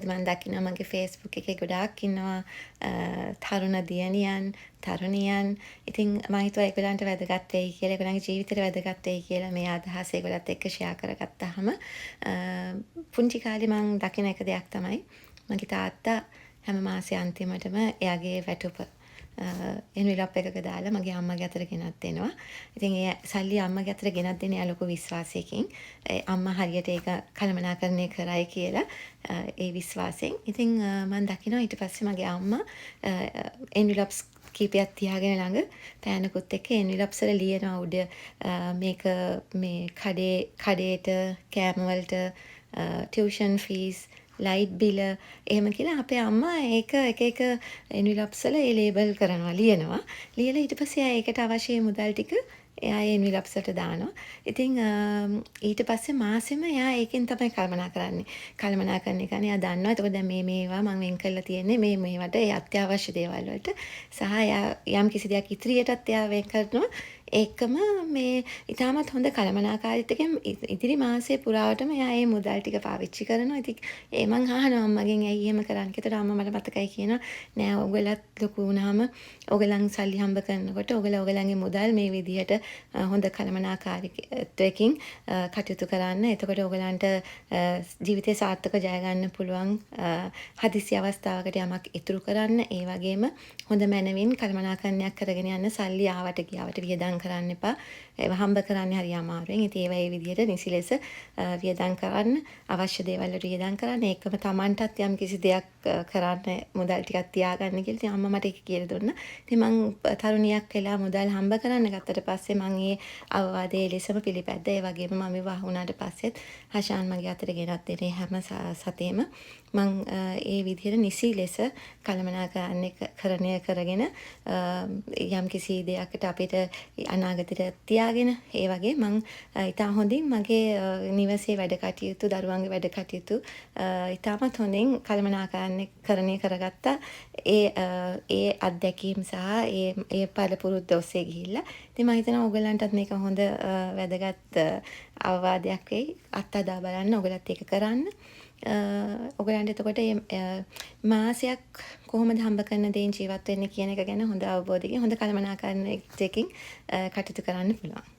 මම දකිනවා මගේ Facebook එකේ ගොඩාක් ඉන්නවා තරුණ දියණියන්, තරුණියන්. ඉතින් මම හිතුවා ඒගොල්ලන්ට වැදගත් වෙයි කියලා, ඒගොල්ලන්ගේ ජීවිතේට වැදගත් වෙයි කියලා මේ අදහස ඒගොල්ලත් එක්ක ෂෙයා කරගත්තාම පුංචි කාලේ මම දකින එක දෙයක් තමයි මගේ තාත්තා හැම මාසේ අන්තිමටම එයාගේ වැටුප එන්විලොප් එකක දාලා මගේ අම්මගේ අතට ගෙනත් දෙනවා. ඉතින් ඒ සල්ලි අම්මගේ අතට ගෙනත් දෙන්නේ ලොකු විශ්වාසයකින්. අම්මා හරියට ඒක කළමනාකරණය කරයි කියලා ඒ විශ්වාසයෙන්. ඉතින් මම දකිනවා ඊට පස්සේ මගේ අම්මා එන්විලොප්ස් කීපයක් තියාගෙන ළඟ පෑනකුත් එක්ක එන්විලොප්ස් වල ලියනවා උඩ මේක මේ කඩේට කෑම වලට ටියුෂන් ෆීස් ලයිට් බිල එහෙම කියලා අපේ අම්මා ඒක එක එන්විලොප්ස් වල ඒ ලේබල් කරනවා ලියනවා. ලියලා ඊට පස්සේ එයා ඒකට අවශ්‍ය මුදල් ටික එයා ඒ එන්විලොප්ස් වලට දානවා. ඉතින් ඊට පස්සේ මාසෙම එයා ඒකෙන් තමයි කළමනා කරන්නේ. කළමනාකරණය කරන්නේ එයා දන්නවා. එතකොට දැන් මේවා මම වෙන් කරලා තියෙන්නේ මේවට ඒ අත්‍යවශ්‍ය දේවල් වලට. සහ එයා යම් කිසි දෙයක් ඉදිරියටත් එයා වෙන් කරනවා. ඒකම මේ ඉතාමත් හොඳ කළමනාකාරීත්වයෙන් ඉදිරි මාසයේ පුරාවටම එයා මේ මුදල් ටික පාවිච්චි කරනවා. ඉතින් ඒ මං අහනවා අම්මගෙන් ඇයි එහෙම කරන්නේ කියලා. අම්මා මට මතකයි කියනවා නෑ ඔයගලත් ලොකු වුණාම ඔයගලන් සල්ලි හම්බ කරනකොට ඔයගලගේ මුදල් මේ විදිහට හොඳ කළමනාකාරීත්වයෙන් කටයුතු කරන්න. එතකොට ඔයගලන්ට ජීවිතේ සාර්ථක ජය ගන්න පුළුවන් හදිසි අවස්ථාවකට යමක් ඉතුරු කරන්න. ඒ වගේම හොඳ මනවින් කළමනාකරණයක් කරගෙන යන්න සල්ලි ආවට ගියාවට වියදම් කරන්න එපා. ඒව හම්බ කරන්න හරි අමාරුවෙන්. ඉතින් ඒවා ඒ විදිහට නිසි ලෙස වියදම් කරන්න අවශ්‍ය දේවල් වලට වියදම් කරන්න. ඒකම Tamanටත් යම් කිසි දෙයක් කරන්න මුදල් ටිකක් තියාගන්න කියලා. ඉතින් අම්මා මට ඒක කියලා දුන්නා. ඉතින් මං තරුණියක් වෙලා මුදල් හම්බ කරන්න ගත්තට පස්සේ මං ඒ අවවාදයේ ලෙසම පිළිපැද්දා. ඒ වගේම මම විවාහ වුණාට පස්සෙත් හෂාන් මගේ අතට ගෙනත් දෙන්නේ හැම සතේම මං ඒ විදිහට නිසි ලෙස කළමනාකරණය කරගෙන යම් කිසි දෙයකට අපිට අනාගතයට තියාගෙන ඒ වගේ මං ඉතා හොඳින් මගේ නිවසේ වැඩ කටයුතු දරුවන්ගේ වැඩ කටයුතු ඉතාමත් හොඳින් කළමනාකරණය කරගත්තා. ඒ අත්දැකීම් සහ ඒ පළපුරුද්ද ඔස්සේ ගිහිල්ලා. ඉතින් මම හිතනවා ඔයගලන්ටත් මේක හොඳ වැදගත් අවවාදයක් වෙයි. අත්හදා බලන්න ඔයගලත් ඒක කරන්න. ඔයගලන්ට එතකොට මාසයක් කොහොමද හම්බ කරන දේන් ජීවත් වෙන්නේ කියන එක ගැන හොඳ අවබෝධයකින් හොඳ කළමනාකරණයකින් කටයුතු කරන්න පුළුවන්.